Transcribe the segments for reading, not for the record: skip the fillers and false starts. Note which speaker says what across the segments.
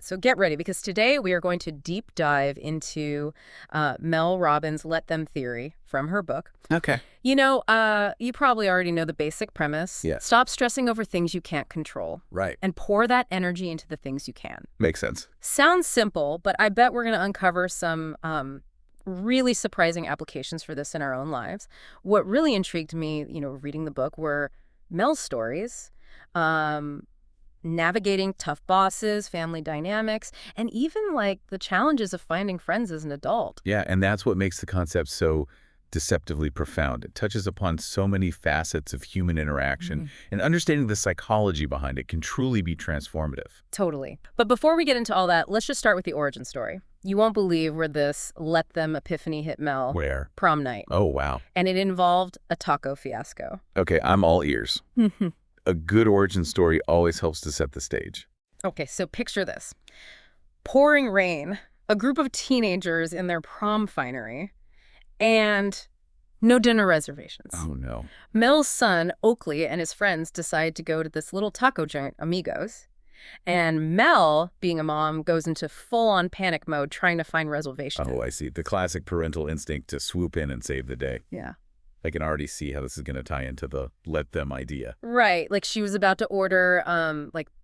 Speaker 1: so get ready because today we are going to deep dive into Mel Robbins' Let Them theory from her book.
Speaker 2: Okay.
Speaker 1: You probably already know the basic premise.
Speaker 2: Yes.
Speaker 1: Stop stressing over things you can't control.
Speaker 2: Right.
Speaker 1: And pour that energy into the things you can.
Speaker 2: Makes sense.
Speaker 1: Sounds simple, but I bet we're going to uncover some really surprising applications for this in our own lives. What really intrigued me, reading the book were Mel's stories, navigating tough bosses, family dynamics, and even like the challenges of finding friends as an adult.
Speaker 2: Yeah, and that's what makes the concept so deceptively profound. It touches upon so many facets of human interaction, and understanding the psychology behind it can truly be transformative.
Speaker 1: Totally. But before we get into all that, let's just start with the origin story. You won't believe where this Let Them epiphany hit Mel.
Speaker 2: Where?
Speaker 1: Prom night.
Speaker 2: Oh, wow.
Speaker 1: And it involved a taco fiasco.
Speaker 2: Okay, I'm all ears. A good origin story always helps to set the stage.
Speaker 1: Okay, so picture this. Pouring rain, a group of teenagers in their prom finery, and no dinner reservations.
Speaker 2: Oh, no.
Speaker 1: Mel's son, Oakley, and his friends decide to go to this little taco joint, Amigos. And Mel, being a mom, goes into full-on panic mode trying to find reservations.
Speaker 2: Oh, I see. The classic parental instinct to swoop in and save the day.
Speaker 1: Yeah.
Speaker 2: I can already see how this is going to tie into the let them idea.
Speaker 1: Right. Like she was about to order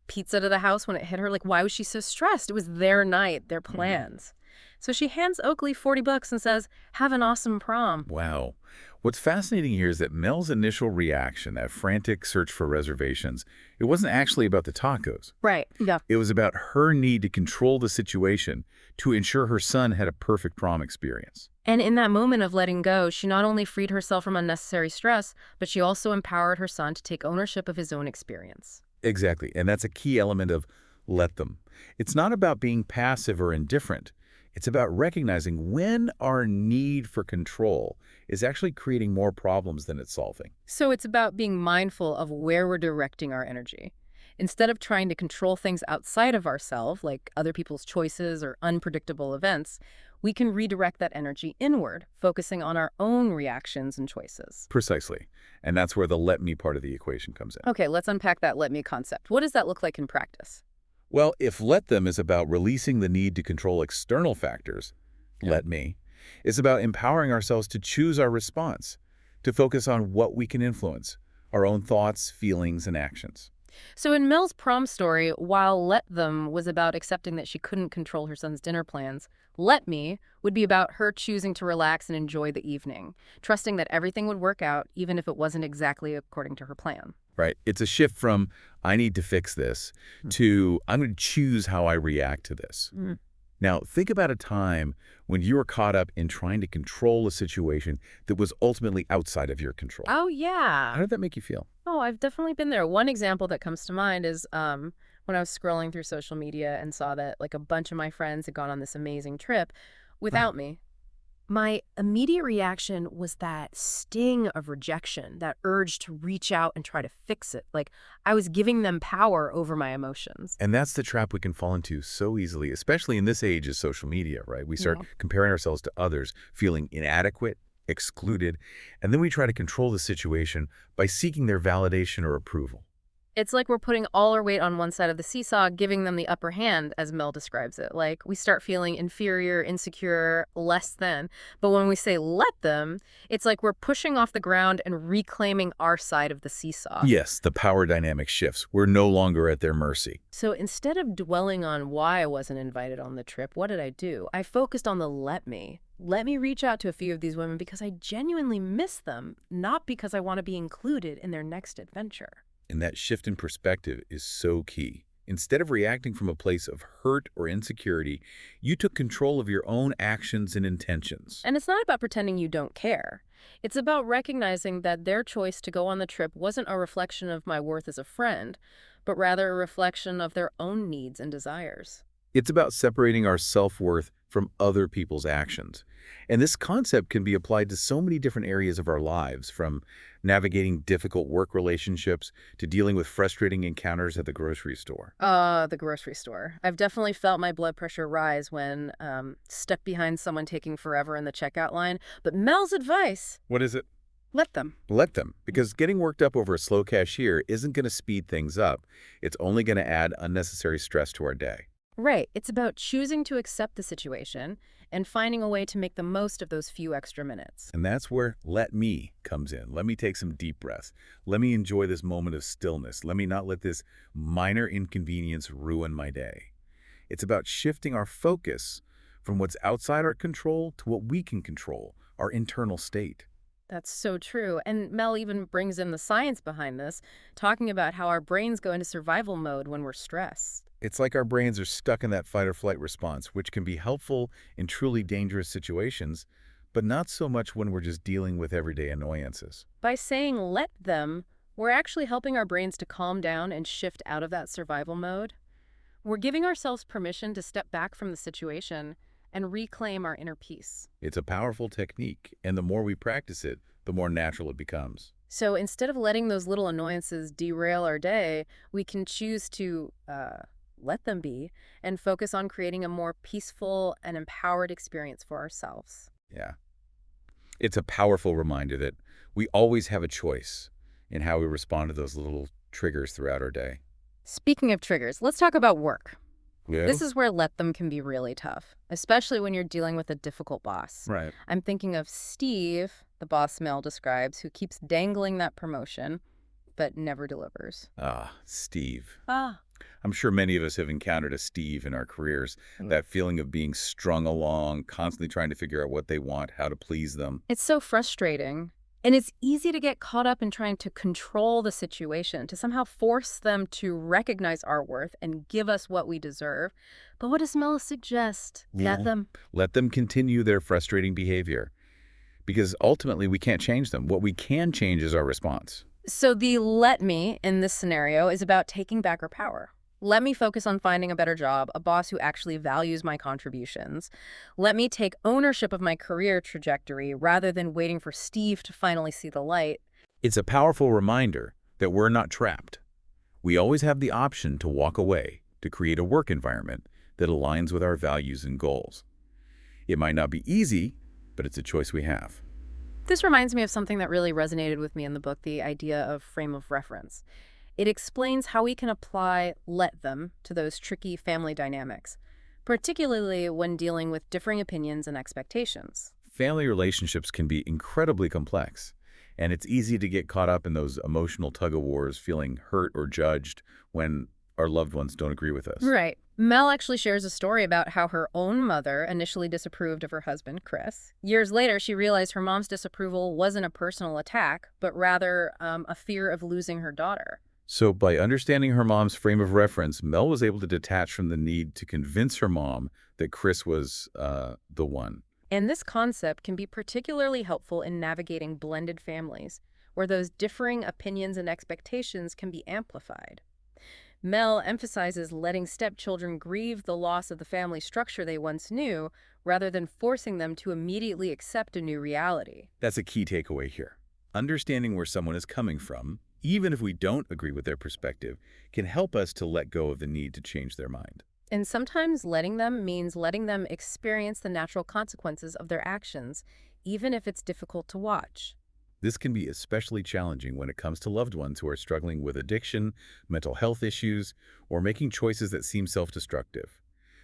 Speaker 1: pizza to the house when it hit her. Like, why was she so stressed? It was their night, their plans. So she hands Oakley $40 and says, "Have an awesome prom."
Speaker 2: Wow. What's fascinating here is that Mel's initial reaction, that frantic search for reservations, it wasn't actually about the tacos.
Speaker 1: Right. Yeah.
Speaker 2: It was about her need to control the situation to ensure her son had a perfect prom experience.
Speaker 1: And in that moment of letting go, she not only freed herself from unnecessary stress, but she also empowered her son to take ownership of his own experience.
Speaker 2: Exactly. And that's a key element of let them. It's not about being passive or indifferent. It's about recognizing when our need for control is actually creating more problems than it's solving.
Speaker 1: So it's about being mindful of where we're directing our energy. Instead of trying to control things outside of ourselves, like other people's choices or unpredictable events, we can redirect that energy inward, focusing on our own reactions and choices.
Speaker 2: Precisely. And that's where the let me part of the equation comes in.
Speaker 1: Okay, let's unpack that let me concept. What does that look like in practice?
Speaker 2: Well, if let them is about releasing the need to control external factors, let me is about empowering ourselves to choose our response, to focus on what we can influence, our own thoughts, feelings, and actions.
Speaker 1: So in Mel's prom story, while let them was about accepting that she couldn't control her son's dinner plans, let me would be about her choosing to relax and enjoy the evening, trusting that everything would work out even if it wasn't exactly according to her plan.
Speaker 2: Right. It's a shift from I need to fix this to I'm going to choose how I react to this. Now, think about a time when you were caught up in trying to control a situation that was ultimately outside of your control.
Speaker 1: Oh, yeah.
Speaker 2: How did that make you feel?
Speaker 1: Oh, I've definitely been there. One example that comes to mind is when I was scrolling through social media and saw that like a bunch of my friends had gone on this amazing trip without me. My immediate reaction was that sting of rejection, that urge to reach out and try to fix it. Like I was giving them power over my emotions.
Speaker 2: And that's the trap we can fall into so easily, especially in this age of social media, right? We start comparing ourselves to others, feeling inadequate, excluded, and then we try to control the situation by seeking their validation or approval.
Speaker 1: It's like we're putting all our weight on one side of the seesaw, giving them the upper hand, as Mel describes it. Like we start feeling inferior, insecure, less than. But when we say let them, it's like we're pushing off the ground and reclaiming our side of the seesaw.
Speaker 2: Yes, the power dynamic shifts. We're no longer at their mercy.
Speaker 1: So instead of dwelling on why I wasn't invited on the trip, what did I do? I focused on the let me. Let me reach out to a few of these women because I genuinely miss them, not because I want to be included in their next adventure.
Speaker 2: And that shift in perspective is so key. Instead of reacting from a place of hurt or insecurity, you took control of your own actions and intentions.
Speaker 1: And it's not about pretending you don't care. It's about recognizing that their choice to go on the trip wasn't a reflection of my worth as a friend, but rather a reflection of their own needs and desires.
Speaker 2: It's about separating our self-worth from other people's actions. And this concept can be applied to so many different areas of our lives, from navigating difficult work relationships to dealing with frustrating encounters at the grocery store.
Speaker 1: The grocery store. I've definitely felt my blood pressure rise when stuck behind someone taking forever in the checkout line. But Mel's advice,
Speaker 2: What is it?
Speaker 1: let them.
Speaker 2: Let them, because getting worked up over a slow cashier isn't going to speed things up. It's only going to add unnecessary stress to our day.
Speaker 1: Right. It's about choosing to accept the situation and finding a way to make the most of those few extra minutes.
Speaker 2: And that's where let me comes in. Let me take some deep breaths. Let me enjoy this moment of stillness. Let me not let this minor inconvenience ruin my day. It's about shifting our focus from what's outside our control to what we can control, our internal state.
Speaker 1: That's so true. And Mel even brings in the science behind this, talking about how our brains go into survival mode when we're stressed.
Speaker 2: It's like our brains are stuck in that fight or flight response, which can be helpful in truly dangerous situations, but not so much when we're just dealing with everyday annoyances.
Speaker 1: By saying let them, we're actually helping our brains to calm down and shift out of that survival mode. We're giving ourselves permission to step back from the situation and reclaim our inner peace.
Speaker 2: It's a powerful technique, and the more we practice it, the more natural it becomes.
Speaker 1: So instead of letting those little annoyances derail our day, we can choose to let them be and focus on creating a more peaceful and empowered experience for ourselves.
Speaker 2: Yeah. It's a powerful reminder that we always have a choice in how we respond to those little triggers throughout our day.
Speaker 1: Speaking of triggers, let's talk about work.
Speaker 2: Yeah?
Speaker 1: This is where let them can be really tough, especially when you're dealing with a difficult boss.
Speaker 2: Right.
Speaker 1: I'm thinking of Steve, the boss Mel describes, who keeps dangling that promotion but never delivers.
Speaker 2: Ah, Steve.
Speaker 1: Ah,
Speaker 2: I'm sure many of us have encountered a Steve in our careers, that feeling of being strung along, constantly trying to figure out what they want, how to please them.
Speaker 1: it's so frustrating. And it's easy to get caught up in trying to control the situation, to somehow force them to recognize our worth and give us what we deserve. But what does Mel suggest?
Speaker 2: Yeah.
Speaker 1: Let them.
Speaker 2: Let them continue their frustrating behavior, because ultimately we can't change them. What we can change is our response.
Speaker 1: So the let me in this scenario is about taking back our power. Let me focus on finding a better job, a boss who actually values my contributions. Let me take ownership of my career trajectory rather than waiting for Steve to finally see the light.
Speaker 2: It's a powerful reminder that we're not trapped. We always have the option to walk away, to create a work environment that aligns with our values and goals. It might not be easy, but it's a choice we have.
Speaker 1: This reminds me of something that really resonated with me in the book, the idea of frame of reference. It explains how we can apply let them to those tricky family dynamics, particularly when dealing with differing opinions and expectations.
Speaker 2: Family relationships can be incredibly complex, and it's easy to get caught up in those emotional tug-of-wars, feeling hurt or judged when our loved ones don't agree with us.
Speaker 1: Right. Mel actually shares a story about how her own mother initially disapproved of her husband, Chris. Years later, she realized her mom's disapproval wasn't a personal attack, but rather a fear of losing her daughter.
Speaker 2: So by understanding her mom's frame of reference, Mel was able to detach from the need to convince her mom that Chris was the one.
Speaker 1: And this concept can be particularly helpful in navigating blended families, where those differing opinions and expectations can be amplified. Mel emphasizes letting stepchildren grieve the loss of the family structure they once knew, rather than forcing them to immediately accept a new reality.
Speaker 2: That's a key takeaway here. Understanding where someone is coming from, even if we don't agree with their perspective, can help us to let go of the need to change their mind.
Speaker 1: And sometimes letting them means letting them experience the natural consequences of their actions, even if it's difficult to watch.
Speaker 2: This can be especially challenging when it comes to loved ones who are struggling with addiction, mental health issues, or making choices that seem self-destructive.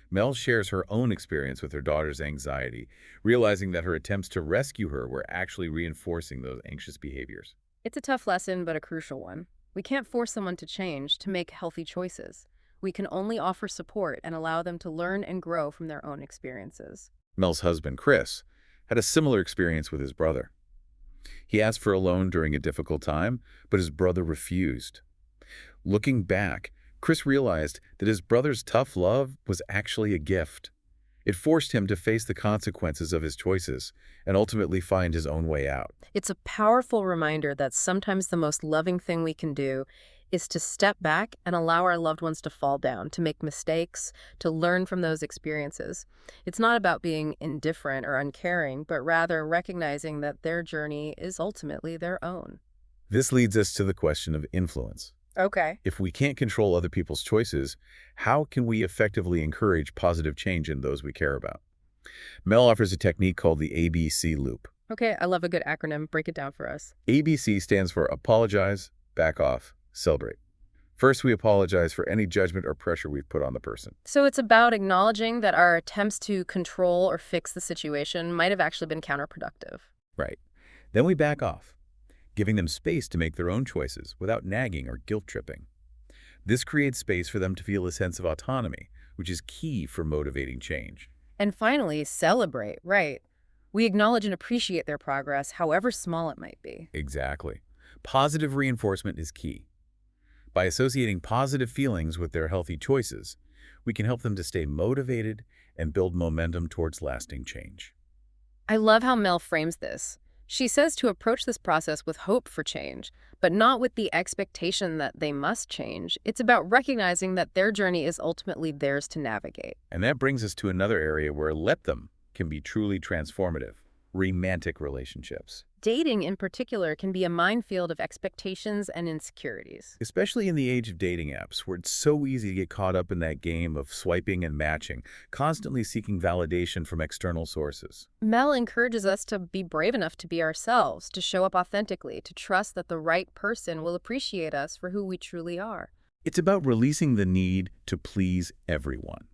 Speaker 2: Mel shares her own experience with her daughter's anxiety, realizing that her attempts to rescue her were actually reinforcing those anxious behaviors.
Speaker 1: It's a tough lesson, but a crucial one. We can't force someone to change, to make healthy choices. We can only offer support and allow them to learn and grow from their own experiences.
Speaker 2: Mel's husband, Chris, had a similar experience with his brother. He asked for a loan during a difficult time, but his brother refused. Looking back, Chris realized that his brother's tough love was actually a gift. It forced him to face the consequences of his choices and ultimately find his own way out.
Speaker 1: It's a powerful reminder that sometimes the most loving thing we can do is to step back and allow our loved ones to fall down, to make mistakes, to learn from those experiences. It's not about being indifferent or uncaring, but rather recognizing that their journey is ultimately their own.
Speaker 2: This leads us to the question of influence.
Speaker 1: Okay.
Speaker 2: If we can't control other people's choices, how can we effectively encourage positive change in those we care about? Mel offers a technique called the ABC loop.
Speaker 1: Okay, I love a good acronym. Break it down for us.
Speaker 2: ABC stands for apologize, back off, celebrate. First, we apologize for any judgment or pressure we've put on the person.
Speaker 1: So it's about acknowledging that our attempts to control or fix the situation might have actually been counterproductive.
Speaker 2: Right. Then we back off, giving them space to make their own choices without nagging or guilt-tripping. This creates space for them to feel a sense of autonomy, which is key for motivating change.
Speaker 1: And finally, celebrate, right? We acknowledge and appreciate their progress, however small it might be.
Speaker 2: Exactly. Positive reinforcement is key. By associating positive feelings with their healthy choices, we can help them to stay motivated and build momentum towards lasting change.
Speaker 1: I love how Mel frames this. She says to approach this process with hope for change, but not with the expectation that they must change. It's about recognizing that their journey is ultimately theirs to navigate.
Speaker 2: And that brings us to another area where let them can be truly transformative: romantic relationships.
Speaker 1: Dating, in particular, can be a minefield of expectations and insecurities.
Speaker 2: Especially in the age of dating apps, where it's so easy to get caught up in that game of swiping and matching, constantly seeking validation from external sources.
Speaker 1: Mel encourages us to be brave enough to be ourselves, to show up authentically, to trust that the right person will appreciate us for who we truly are.
Speaker 2: It's about releasing the need to please everyone,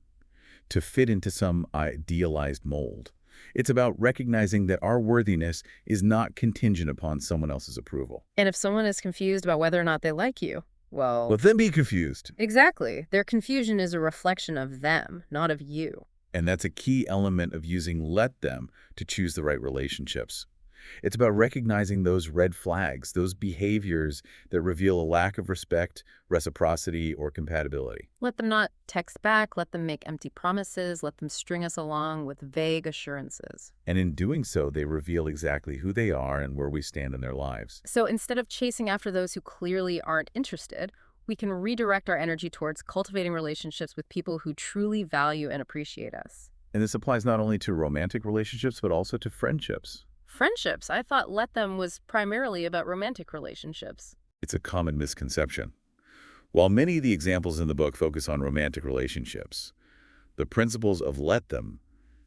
Speaker 2: to fit into some idealized mold. It's about recognizing that our worthiness is not contingent upon someone else's approval.
Speaker 1: And if someone is confused about whether or not they like you, well,
Speaker 2: Let them be confused.
Speaker 1: exactly. Their confusion is a reflection of them, not of you.
Speaker 2: And that's a key element of using let them to choose the right relationships. It's about recognizing those red flags, those behaviors that reveal a lack of respect, reciprocity, or compatibility.
Speaker 1: Let them not text back, let them make empty promises, let them string us along with vague assurances.
Speaker 2: And in doing so, they reveal exactly who they are and where we stand in their lives.
Speaker 1: So instead of chasing after those who clearly aren't interested, we can redirect our energy towards cultivating relationships with people who truly value and appreciate us.
Speaker 2: And this applies not only to romantic relationships, but also to friendships.
Speaker 1: Friendships, I thought let them was primarily about romantic relationships.
Speaker 2: It's a common misconception. While many of the examples in the book focus on romantic relationships, the principles of let them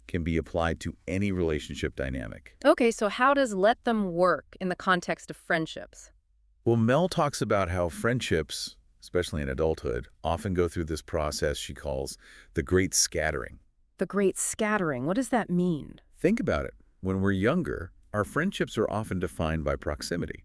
Speaker 2: can be applied to any relationship dynamic.
Speaker 1: Okay, so how does let them work in the context of friendships?
Speaker 2: Well, Mel talks about how friendships, especially in adulthood, often go through this process she calls the great scattering.
Speaker 1: The great scattering, what does that mean?
Speaker 2: Think about it. When we're younger, our friendships are often defined by proximity.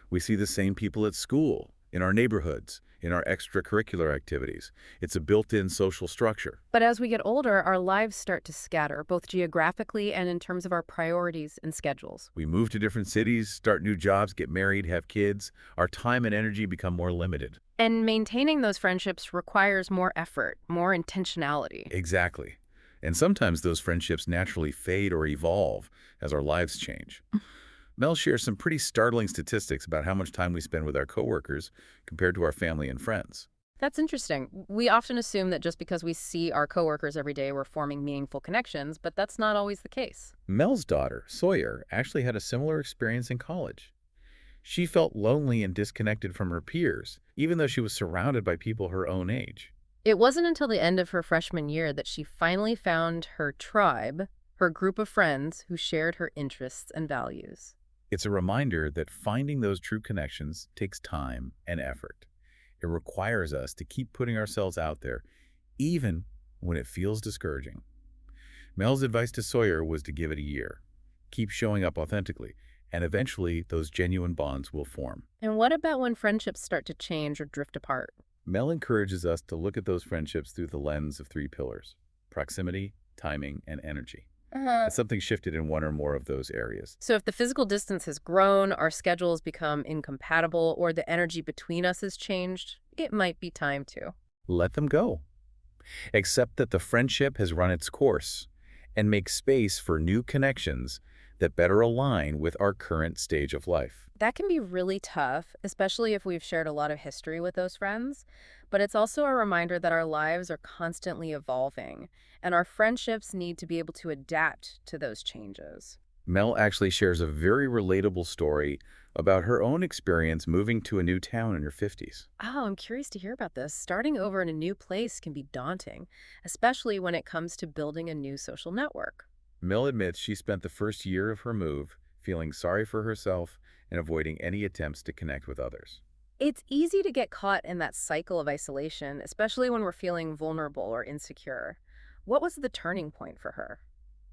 Speaker 2: We see the same people at school, in our neighborhoods, in our extracurricular activities. It's a built-in social structure.
Speaker 1: But as we get older, our lives start to scatter, both geographically and in terms of our priorities and schedules.
Speaker 2: We move to different cities, start new jobs, get married, have kids. Our time and energy become more limited.
Speaker 1: And maintaining those friendships requires more effort, more intentionality.
Speaker 2: Exactly. And sometimes those friendships naturally fade or evolve as our lives change. Mel shares some pretty startling statistics about how much time we spend with our coworkers compared to our family and friends.
Speaker 1: That's interesting. We often assume that just because we see our coworkers every day, we're forming meaningful connections, but that's not always the case.
Speaker 2: Mel's daughter, Sawyer, actually had a similar experience in college. She felt lonely and disconnected from her peers, even though she was surrounded by people her own age.
Speaker 1: It wasn't until the end of her freshman year that she finally found her tribe, her group of friends who shared her interests and values.
Speaker 2: It's a reminder that finding those true connections takes time and effort. It requires us to keep putting ourselves out there, even when it feels discouraging. Mel's advice to Sawyer was to give it a year. Keep showing up authentically, and eventually those genuine bonds will form.
Speaker 1: And what about when friendships start to change or drift apart?
Speaker 2: Mel encourages us to look at those friendships through the lens of three pillars: proximity, timing, and energy. As something shifted in one or more of those areas.
Speaker 1: So if the physical distance has grown, our schedules become incompatible, or the energy between us has changed, it might be time to.
Speaker 2: Let them go. Accept that the friendship has run its course, and make space for new connections that better align with our current stage of life.
Speaker 1: That can be really tough, especially if we've shared a lot of history with those friends. But it's also a reminder that our lives are constantly evolving, and our friendships need to be able to adapt to those changes.
Speaker 2: Mel actually shares a very relatable story about her own experience moving to a new town in her 50s.
Speaker 1: Oh, I'm curious to hear about this. Starting over in a new place can be daunting, especially when it comes to building a new social network.
Speaker 2: Mel admits she spent the first year of her move feeling sorry for herself and avoiding any attempts to connect with others.
Speaker 1: It's easy to get caught in that cycle of isolation, especially when we're feeling vulnerable or insecure. What was the turning point for her?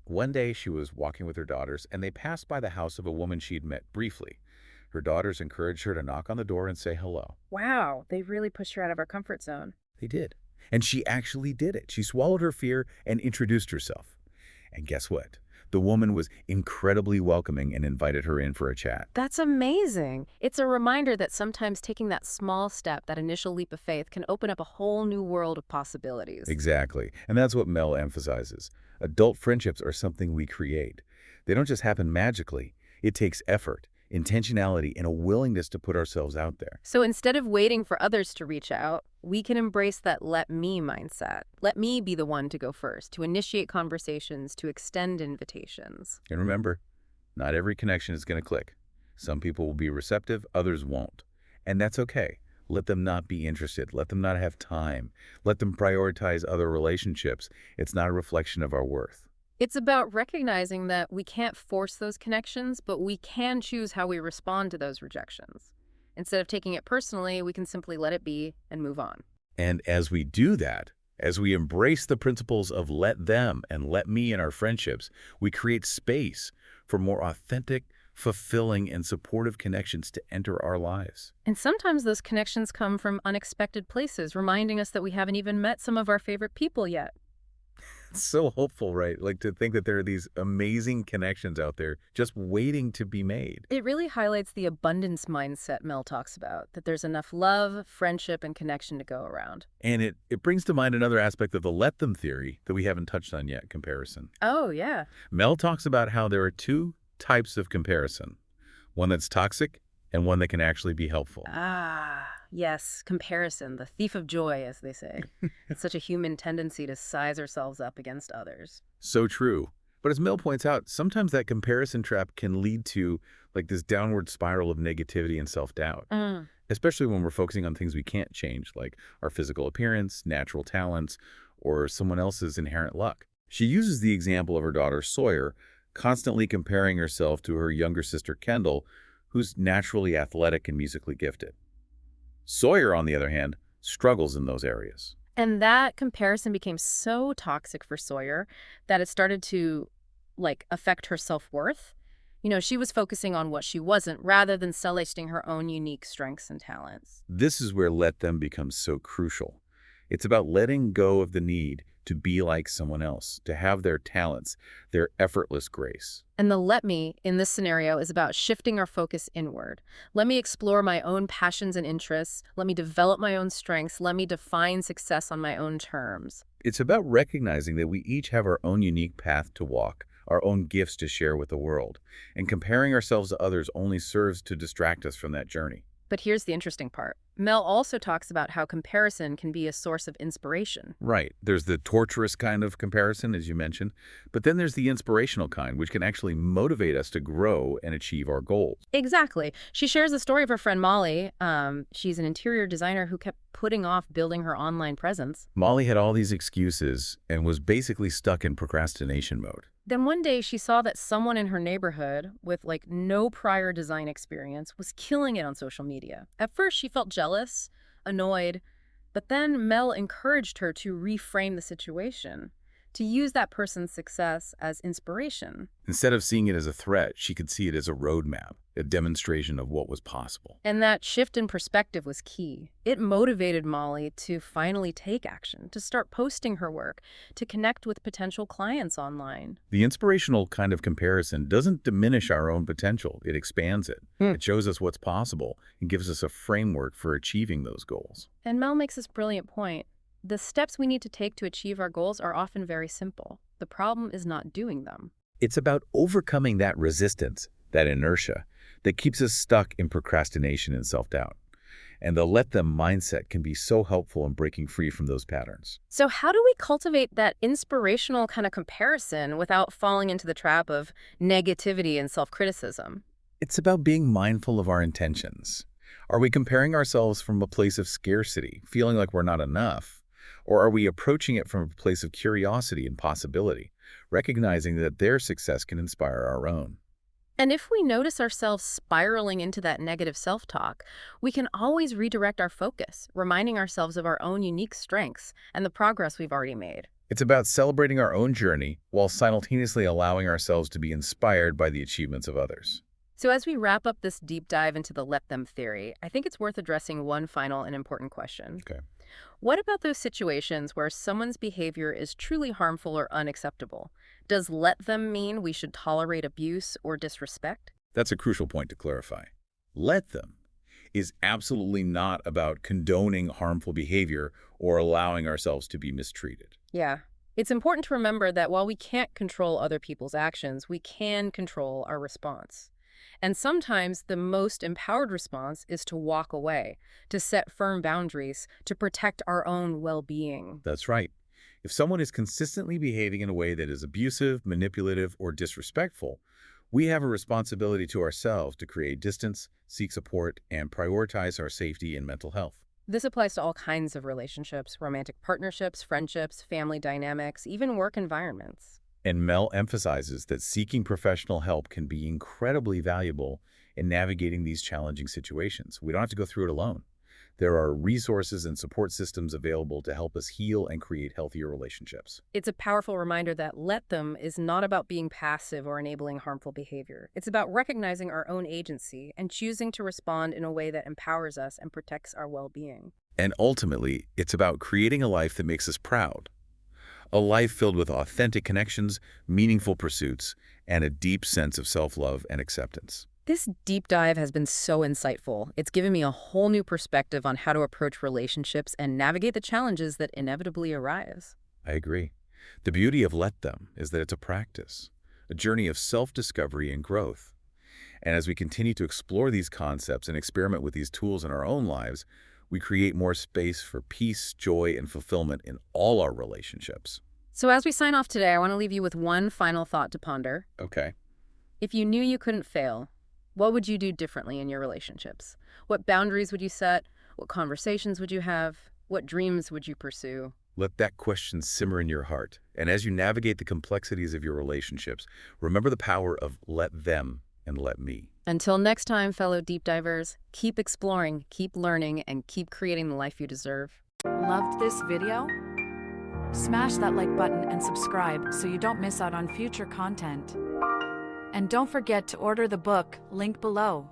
Speaker 2: One day she was walking with her daughters and they passed by the house of a woman she'd met briefly. Her daughters encouraged her to knock on the door and say hello.
Speaker 1: Wow, they really pushed her out of her comfort zone.
Speaker 2: They did. And she actually did it. She swallowed her fear and introduced herself. And guess what? The woman was incredibly welcoming and invited her in for a chat.
Speaker 1: That's amazing. It's a reminder that sometimes taking that small step, that initial leap of faith, can open up a whole new world of possibilities.
Speaker 2: Exactly. And that's what Mel emphasizes. Adult friendships are something we create. They don't just happen magically. It takes effort, intentionality, and a willingness to put ourselves out there.
Speaker 1: So instead of waiting for others to reach out, we can embrace that let me mindset. Let me be the one to go first, to initiate conversations, to extend invitations.
Speaker 2: And remember, not every connection is going to click. Some people will be receptive, others won't. And that's okay. Let them not be interested. Let them not have time. Let them prioritize other relationships. It's not a reflection of our worth.
Speaker 1: It's about recognizing that we can't force those connections, but we can choose how we respond to those rejections. Instead of taking it personally, we can simply let it be and move on.
Speaker 2: And as we do that, as we embrace the principles of let them and let me in our friendships, we create space for more authentic, fulfilling, and supportive connections to enter our lives.
Speaker 1: And sometimes those connections come from unexpected places, reminding us that we haven't even met some of our favorite people yet.
Speaker 2: It's so hopeful, right? Like to think that there are these amazing connections out there just waiting to be made.
Speaker 1: It really highlights the abundance mindset Mel talks about, that there's enough love, friendship, and connection to go around.
Speaker 2: And it brings to mind another aspect of the let them theory that we haven't touched on yet, comparison.
Speaker 1: Oh, yeah.
Speaker 2: Mel talks about how there are two types of comparison, one that's toxic and one that can actually be helpful.
Speaker 1: Ah, yes, comparison, the thief of joy, as they say. It's such a human tendency to size ourselves up against others.
Speaker 2: So true. But as Mel points out, sometimes that comparison trap can lead to like this downward spiral of negativity and self-doubt,
Speaker 1: Mm.
Speaker 2: especially when we're focusing on things we can't change, like our physical appearance, natural talents, or someone else's inherent luck. She uses the example of her daughter Sawyer, constantly comparing herself to her younger sister Kendall, who's naturally athletic and musically gifted. Sawyer, on the other hand, struggles in those areas.
Speaker 1: And that comparison became so toxic for Sawyer that it started to, affect her self-worth. She was focusing on what she wasn't rather than celebrating her own unique strengths and talents.
Speaker 2: This is where let them becomes so crucial. It's about letting go of the need to be like someone else, to have their talents, their effortless grace.
Speaker 1: And the let me in this scenario is about shifting our focus inward. Let me explore my own passions and interests. Let me develop my own strengths. Let me define success on my own terms.
Speaker 2: It's about recognizing that we each have our own unique path to walk, our own gifts to share with the world, and comparing ourselves to others only serves to distract us from that journey.
Speaker 1: But here's the interesting part. Mel also talks about how comparison can be a source of inspiration.
Speaker 2: Right. There's the torturous kind of comparison, as you mentioned, but then there's the inspirational kind, which can actually motivate us to grow and achieve our goals.
Speaker 1: Exactly. She shares the story of her friend Molly. She's an interior designer who kept putting off building her online presence.
Speaker 2: Molly had all these excuses and was basically stuck in procrastination mode.
Speaker 1: Then one day she saw that someone in her neighborhood with no prior design experience was killing it on social media. At first she felt jealous, annoyed, but then Mel encouraged her to reframe the situation, to use that person's success as inspiration.
Speaker 2: Instead of seeing it as a threat, she could see it as a roadmap, a demonstration of what was possible.
Speaker 1: And that shift in perspective was key. It motivated Molly to finally take action, to start posting her work, to connect with potential clients online.
Speaker 2: The inspirational kind of comparison doesn't diminish our own potential. It expands it. It shows us what's possible and gives us a framework for achieving those goals.
Speaker 1: And Mel makes this brilliant point. The steps we need to take to achieve our goals are often very simple. The problem is not doing them.
Speaker 2: It's about overcoming that resistance, that inertia, that keeps us stuck in procrastination and self-doubt. And the let them mindset can be so helpful in breaking free from those patterns.
Speaker 1: So how do we cultivate that inspirational kind of comparison without falling into the trap of negativity and self-criticism?
Speaker 2: It's about being mindful of our intentions. Are we comparing ourselves from a place of scarcity, feeling like we're not enough? Or are we approaching it from a place of curiosity and possibility, recognizing that their success can inspire our own?
Speaker 1: And if we notice ourselves spiraling into that negative self-talk, we can always redirect our focus, reminding ourselves of our own unique strengths and the progress we've already made.
Speaker 2: It's about celebrating our own journey while simultaneously allowing ourselves to be inspired by the achievements of others.
Speaker 1: So as we wrap up this deep dive into the let them theory, I think it's worth addressing one final and important question.
Speaker 2: Okay.
Speaker 1: What about those situations where someone's behavior is truly harmful or unacceptable? Does let them mean we should tolerate abuse or disrespect?
Speaker 2: That's a crucial point to clarify. Let them is absolutely not about condoning harmful behavior or allowing ourselves to be mistreated.
Speaker 1: Yeah. It's important to remember that while we can't control other people's actions, we can control our response. And sometimes the most empowered response is to walk away, to set firm boundaries, to protect our own well-being.
Speaker 2: That's right. If someone is consistently behaving in a way that is abusive, manipulative, or disrespectful, we have a responsibility to ourselves to create distance, seek support, and prioritize our safety and mental health.
Speaker 1: This applies to all kinds of relationships, romantic partnerships, friendships, family dynamics, even work environments.
Speaker 2: And Mel emphasizes that seeking professional help can be incredibly valuable in navigating these challenging situations. We don't have to go through it alone. There are resources and support systems available to help us heal and create healthier relationships.
Speaker 1: It's a powerful reminder that let them is not about being passive or enabling harmful behavior. It's about recognizing our own agency and choosing to respond in a way that empowers us and protects our well-being.
Speaker 2: And ultimately, it's about creating a life that makes us proud. A life filled with authentic connections, meaningful pursuits, and a deep sense of self-love and acceptance.
Speaker 1: This deep dive has been so insightful. It's given me a whole new perspective on how to approach relationships and navigate the challenges that inevitably arise.
Speaker 2: I agree. The beauty of Let Them is that it's a practice, a journey of self-discovery and growth. And as we continue to explore these concepts and experiment with these tools in our own lives, we create more space for peace, joy, and fulfillment in all our relationships.
Speaker 1: So as we sign off today, I want to leave you with one final thought to ponder.
Speaker 2: Okay.
Speaker 1: If you knew you couldn't fail, what would you do differently in your relationships? What boundaries would you set? What conversations would you have? What dreams would you pursue?
Speaker 2: Let that question simmer in your heart. And as you navigate the complexities of your relationships, remember the power of let them and let me.
Speaker 1: Until next time, fellow deep divers, keep exploring, keep learning, and keep creating the life you deserve.
Speaker 3: Loved this video? Smash that like button and subscribe so you don't miss out on future content. And don't forget to order the book, link below.